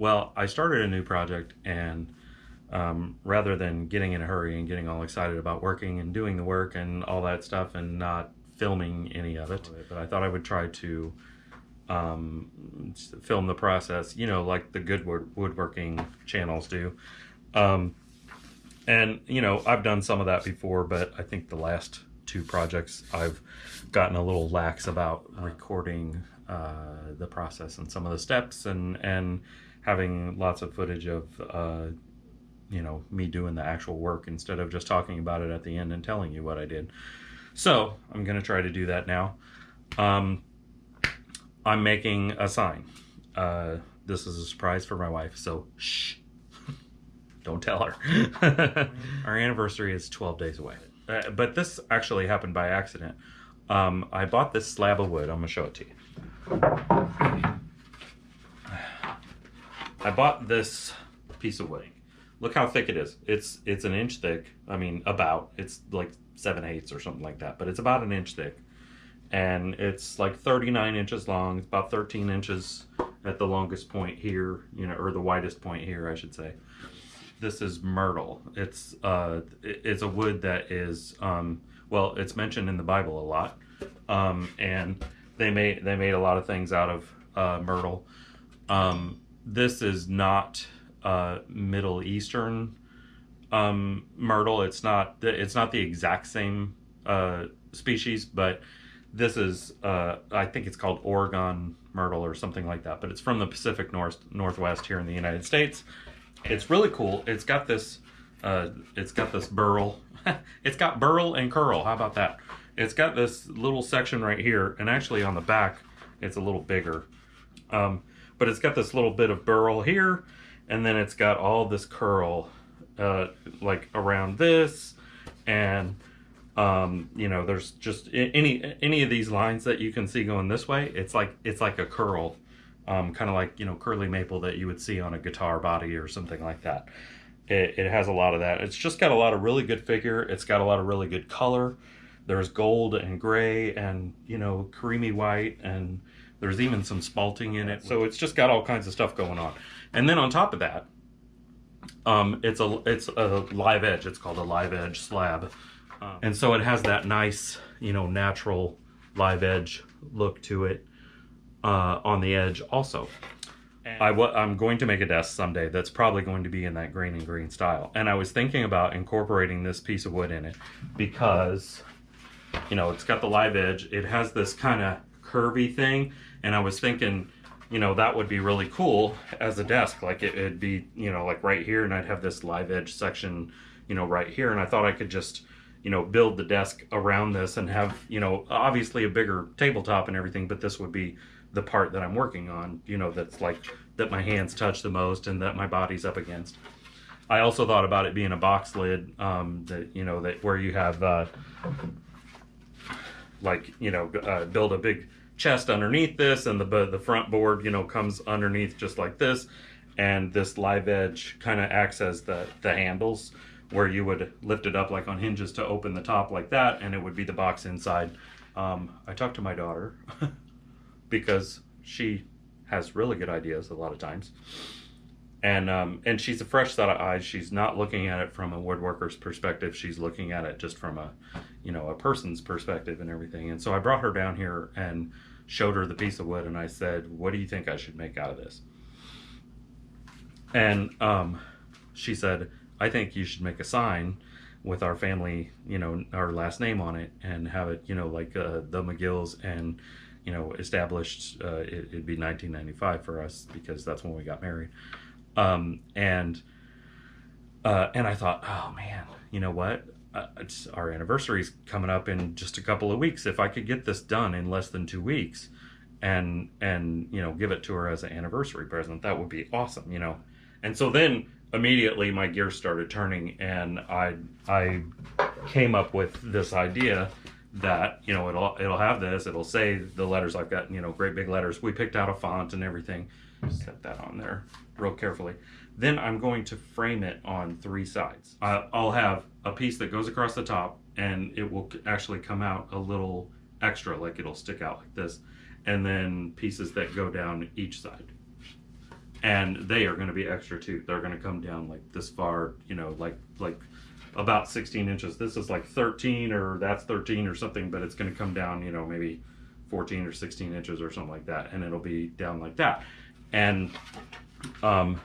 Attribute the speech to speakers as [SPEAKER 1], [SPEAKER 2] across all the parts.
[SPEAKER 1] Well, I started a new project, and rather than getting in a hurry and getting all excited about working and doing the work and all that stuff and not filming any of it, but I thought I would try to film the process, like the good woodworking channels do. And, I've done some of that before, but I think the last two projects I've gotten a little lax about recording the process and some of the steps and having lots of footage of me doing the actual work instead of just talking about it at the end and telling you what I did. So I'm going to try to do that now. I'm making a sign. This is a surprise for my wife, so shh, don't tell her. Our anniversary is 12 days away. But this actually happened by accident. I bought this slab of wood. I'm going to show it to you. I bought this piece of wood. Look how thick it is. It's an inch thick. I mean, it's like 7/8 or something like that, but it's about an inch thick. And it's like 39 inches long. It's about 13 inches at the longest point here, or the widest point here, I should say. This is myrtle. It's a wood that is, it's mentioned in the Bible a lot. And they made a lot of things out of myrtle. This is not Middle Eastern myrtle. It's not the exact same species, but this is I think it's called Oregon myrtle or something like that. But it's from the Pacific Northwest here in the United States. It's really cool. It's got this burl. It's got burl and curl. How about that? It's got this little section right here, and actually on the back it's a little bigger. But it's got this little bit of burl here, and then it's got all this curl like around this, and there's just any of these lines that you can see going this way. It's like a curl, kind of like curly maple that you would see on a guitar body or something like that. It has a lot of that. It's just got a lot of really good figure. It's got a lot of really good color. There's gold and gray and creamy white, and there's even some spalting in it. So it's just got all kinds of stuff going on. And then on top of that, it's a live edge. It's called a live edge slab. And so it has that nice, natural live edge look to it on the edge also. I'm going to make a desk someday that's probably going to be in that green and green style. And I was thinking about incorporating this piece of wood in it because, it's got the live edge. It has this kind of curvy thing. And I was thinking, that would be really cool as a desk. Like it'd be, like right here, and I'd have this live edge section, right here. And I thought I could just, build the desk around this and have, obviously a bigger tabletop and everything, but this would be the part that I'm working on, that's like, that my hands touch the most and that my body's up against. I also thought about it being a box lid, that where you have, build a big chest underneath this, and the front board, comes underneath just like this, and this live edge kind of acts as the handles where you would lift it up like on hinges to open the top like that, and it would be the box inside. I talked to my daughter because she has really good ideas a lot of times, and she's a fresh set of eyes. She's not looking at it from a woodworker's perspective. She's looking at it just from a person's perspective and everything. And so I brought her down here and showed her the piece of wood, and I said, what do you think I should make out of this? And she said, I think you should make a sign with our family, our last name on it, and have it, like the McGills, and established, it'd be 1995 for us because that's when we got married. And I thought, oh man, you know what? Our anniversary's coming up in just a couple of weeks. If I could get this done in less than 2 weeks and give it to her as an anniversary present, that would be awesome, And so then immediately my gears started turning, and I came up with this idea that, it'll have this, it'll say the letters I've got, great big letters. We picked out a font and everything. Set that on there real carefully. Then I'm going to frame it on 3 sides. I'll have a piece that goes across the top, and it will actually come out a little extra, like it'll stick out like this, and then pieces that go down each side. and they are going to be extra too. They're going to come down like this far, you know, like about 16 inches. This is like 13, or that's 13 or something, but it's going to come down, you know, maybe 14 or 16 inches or something like that, and it'll be down like that. And I'm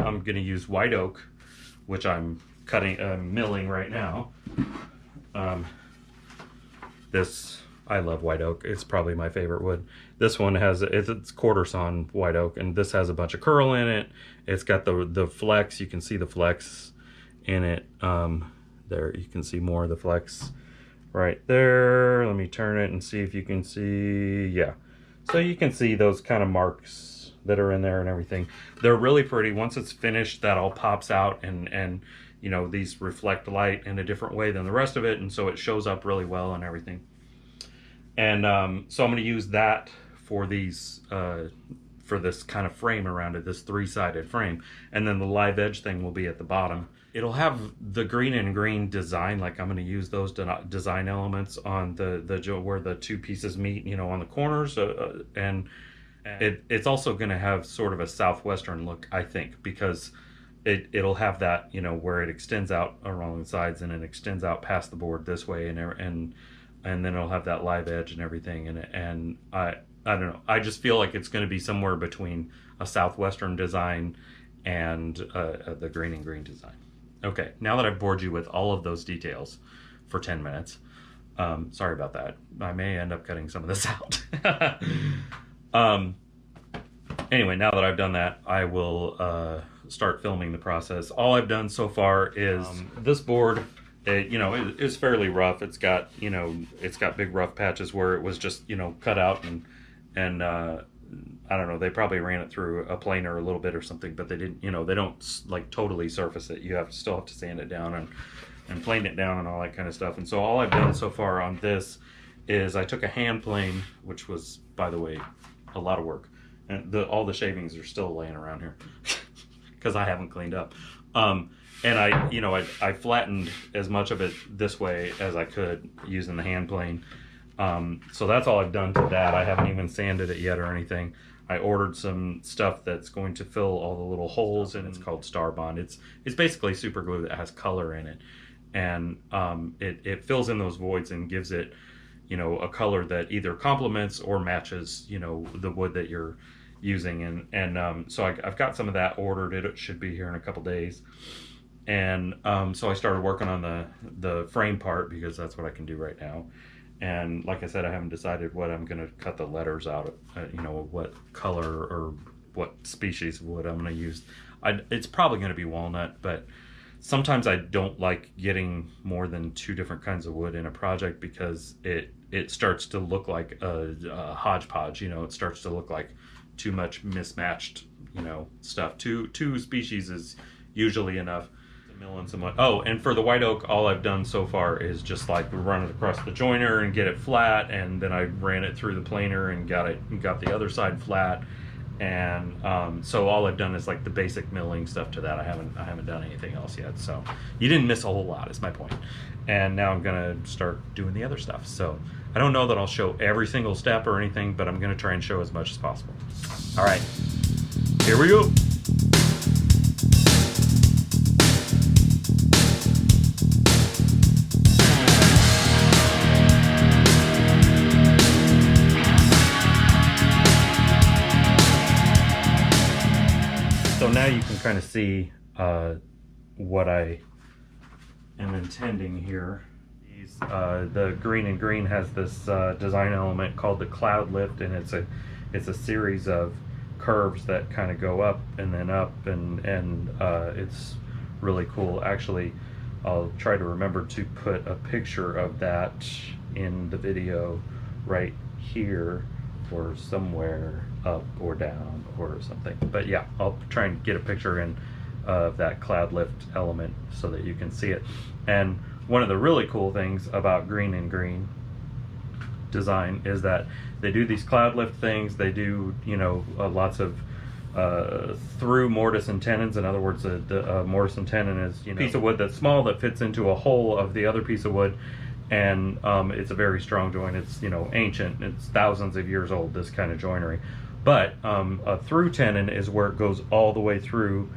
[SPEAKER 1] going to use white oak, which I'm milling right now. This, I love white oak. It's probably my favorite wood. This one has, it's quarter sawn white oak, and this has a bunch of curl in it. It's got the flex. You can see the flex in it. There, you can see more of the flex right there. Let me turn it and see if you can see. Yeah, so you can see those kind of marks that are in there and everything. They're really pretty. Once it's finished, that all pops out, and you know, these reflect light in a different way than the rest of it, and so it shows up really well and everything. And so I'm going to use that for these for this kind of frame around it, this three-sided frame, and then the live edge thing will be at the bottom. It'll have the green and green design, like I'm going to use those design elements on the where the two pieces meet, you know, on the corners, and it's also going to have sort of a southwestern look, I think, because it'll have that, you know, where it extends out along the sides and it extends out past the board this way, and then it'll have that live edge and everything, and I don't know, I just feel like it's going to be somewhere between a southwestern design and the green and green design. Okay, now that I've bored you with all of those details for 10 minutes, sorry about that. I may end up cutting some of this out. Anyway, now that I've done that, I will start filming the process. All I've done so far is this board. You know, it's fairly rough. It's got, you know, it's got big rough patches where it was just, you know, cut out, and I don't know, they probably ran it through a planer a little bit or something, but they didn't, you know, they don't like totally surface it. You still have to sand it down and plane it down and all that kind of stuff. And so all I've done so far on this is I took a hand plane, which was, by the way, a lot of work, and all the shavings are still laying around here because I haven't cleaned up. And I flattened as much of it this way as I could using the hand plane. So that's all I've done to that. I haven't even sanded it yet or anything. I ordered some stuff that's going to fill all the little holes, and it's called Star Bond. It's basically super glue that has color in it, and it fills in those voids and gives it, you know, a color that either complements or matches, you know, the wood that you're using. And so I've got some of that ordered. It should be here in a couple days. And so I started working on the frame part, because that's what I can do right now. And like I said, I haven't decided what I'm going to cut the letters out of, you know, what color or what species of wood I'm going to use. It's probably going to be walnut, but sometimes I don't like getting more than 2 different kinds of wood in a project, because it starts to look like a hodgepodge. You know, it starts to look like too much mismatched, you know, stuff. Two species is usually enough. Mill and somewhat. Oh, and for the white oak, all I've done so far is just like run it across the joiner and get it flat, and then I ran it through the planer and got the other side flat. And so all I've done is like the basic milling stuff to that. I haven't done anything else yet. So you didn't miss a whole lot, is my point. And now I'm gonna start doing the other stuff. So I don't know that I'll show every single step or anything, but I'm gonna try and show as much as possible. All right, here we go. So now you can kind of see what I am intending here. The green and green has this design element called the cloud lift, and it's a series of curves that kind of go up and then up, and it's really cool. Actually, I'll try to remember to put a picture of that in the video right here, or somewhere up or down or something. But yeah, I'll try and get a picture in of that cloud lift element so that you can see it. And one of the really cool things about green and green design is that they do these cloud lift things. They do, you know, lots of through mortise and tenons. In other words, the mortise and tenon is, you know, a piece of wood that's small that fits into a hole of the other piece of wood. And it's a very strong joint. It's, you know, ancient. It's thousands of years old, this kind of joinery. But a through tenon is where it goes all the way through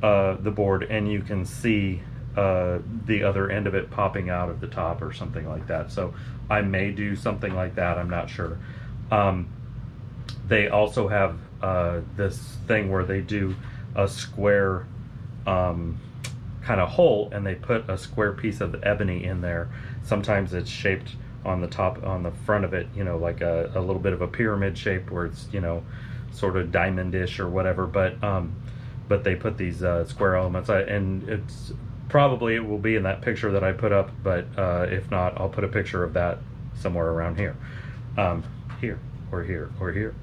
[SPEAKER 1] the board, and you can see the other end of it popping out of the top or something like that. So I may do something like that. I'm not sure. They also have this thing where they do a square kind of hole, and they put a square piece of ebony in there. Sometimes it's shaped on the top, on the front of it, you know, like a little bit of a pyramid shape where it's, you know, sort of diamondish or whatever. But they put these square elements, and it's probably, it will be in that picture that I put up, but if not, I'll put a picture of that somewhere around here. Here or here or here.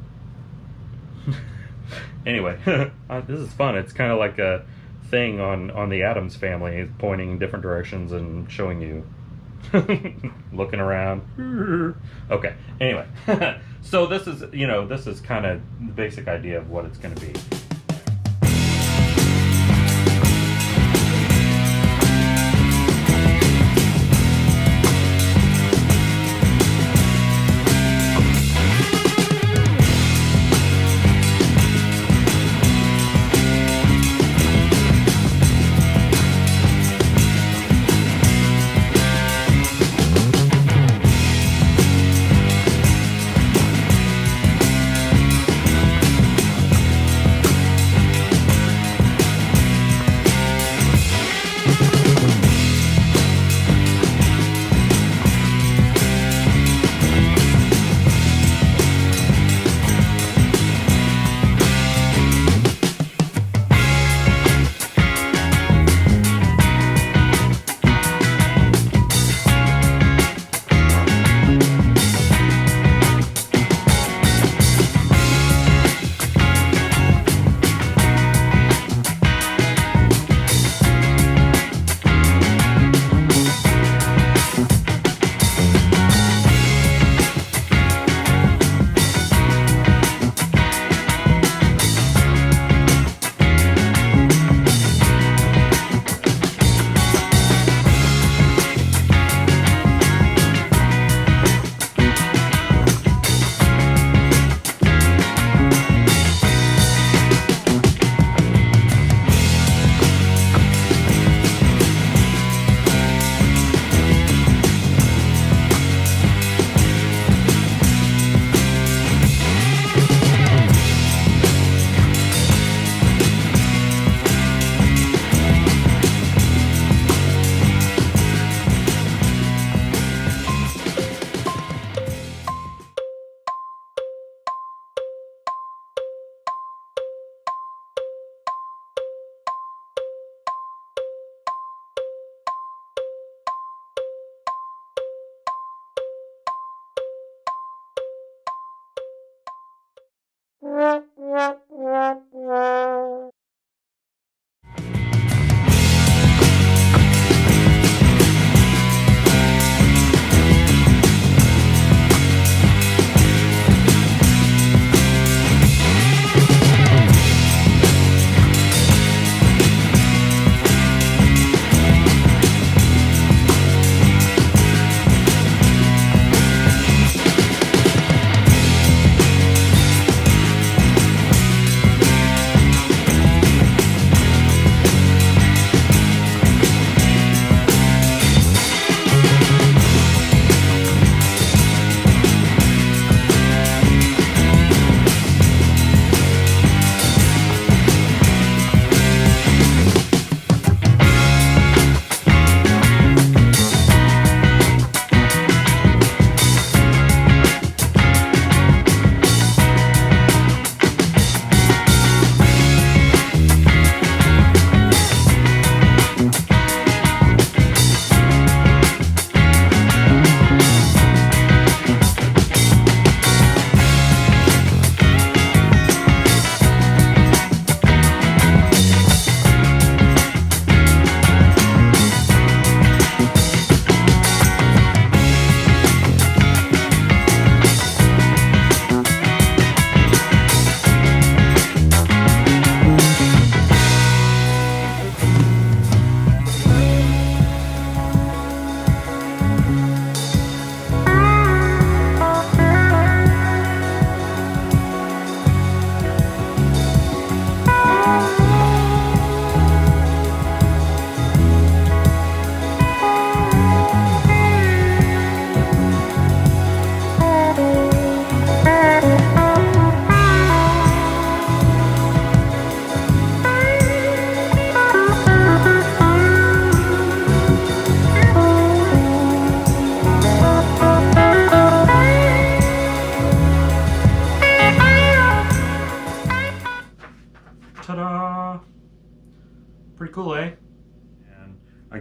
[SPEAKER 1] Anyway, this is fun. It's kind of like a thing on the Addams Family, pointing in different directions and showing you. Looking around. Okay, anyway. So this is, you know, this is kind of the basic idea of what it's going to be.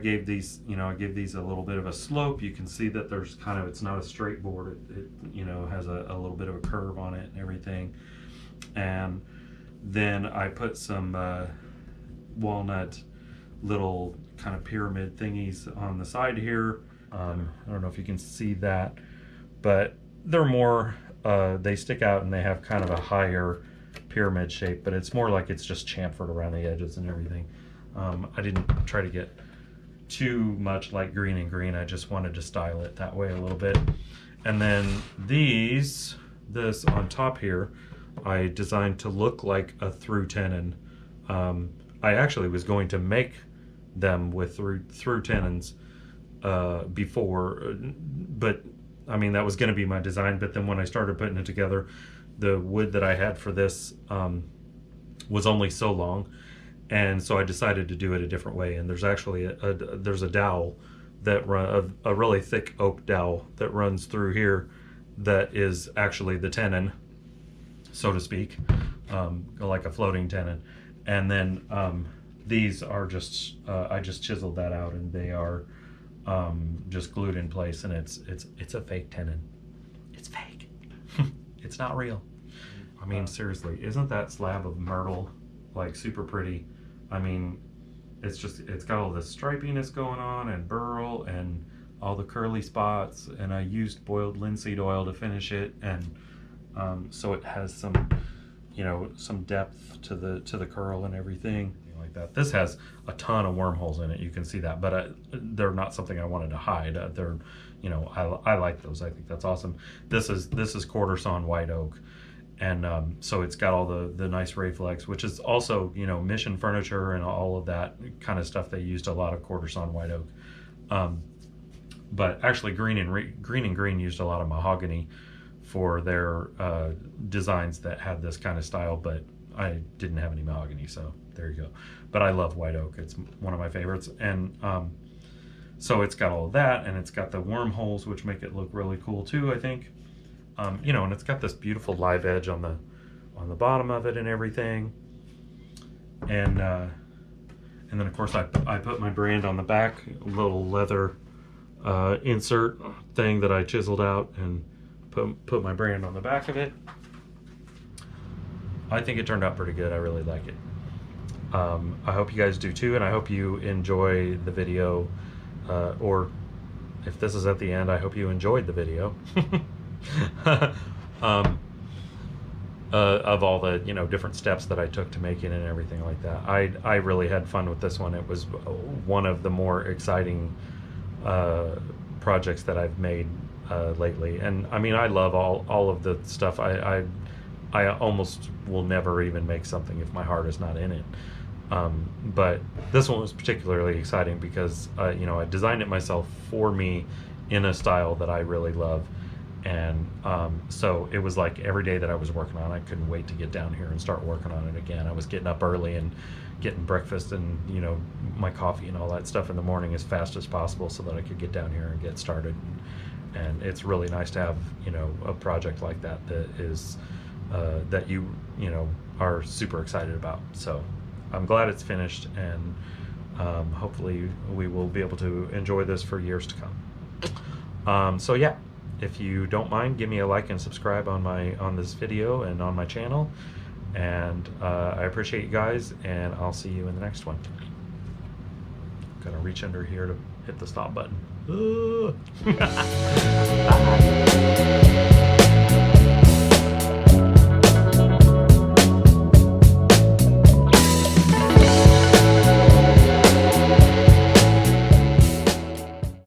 [SPEAKER 1] gave these, I gave these a little bit of a slope. You can see that there's kind of, it's not a straight board. It has a little bit of a curve on it and everything. And then I put some walnut little kind of pyramid thingies on the side here. I don't know if you can see that, but they're more, they stick out and they have kind of a higher pyramid shape, but it's more like it's just chamfered around the edges and everything. I didn't try to get too much like green and green. I just wanted to style it that way a little bit. And then this on top here, I designed to look like a through tenon. I actually was going to make them with through tenons before, but I mean, that was going to be my design. But then when I started putting it together, the wood that I had for this was only so long, and so I decided to do it a different way. And there's actually there's a dowel that a really thick oak dowel that runs through here that is actually the tenon, so to speak, like a floating tenon. And then these are just I just chiseled that out, and they are just glued in place, and it's a fake tenon. It's fake. It's not real. I mean, seriously, isn't that slab of myrtle like super pretty? I mean, it's got all this stripiness going on and burl and all the curly spots, and I used boiled linseed oil to finish it, and so it has some, some depth to the curl and everything like that. This has a ton of wormholes in it. You can see that, but they're not something I wanted to hide. They're, I like those. I think that's awesome. This is quarter sawn white oak, and so it's got all the nice Rayflex, which is also Mission Furniture and all of that kind of stuff. They used a lot of quarter sawn white oak, but actually Green and Green used a lot of mahogany for their designs that had this kind of style, but I didn't have any mahogany, so there you go. But I love white oak. It's one of my favorites. And so it's got all of that, and it's got the wormholes, which make it look really cool too, I think. And it's got this beautiful live edge on the bottom of it and everything. And then of course I put my brand on the back, a little leather insert thing that I chiseled out and put my brand on the back of it. I think it turned out pretty good. I really like it. I hope you guys do too, and I hope you enjoy the video, or if this is at the end, I hope you enjoyed the video. Of all the different steps that I took to make it and everything like that. I really had fun with this one. It was one of the more exciting projects that I've made lately, and I mean, I love all of the stuff. I almost will never even make something if my heart is not in it. But this one was particularly exciting because I designed it myself for me in a style that I really love. And so it was like every day that I was working on it, I couldn't wait to get down here and start working on it again. I was getting up early and getting breakfast and my coffee and all that stuff in the morning as fast as possible so that I could get down here and get started. And it's really nice to have a project like that is that you are super excited about. So I'm glad it's finished, and hopefully we will be able to enjoy this for years to come. So yeah, if you don't mind, give me a like and subscribe on this video and on my channel, and I appreciate you guys, and I'll see you in the next one. I'm gonna reach under here to hit the stop button.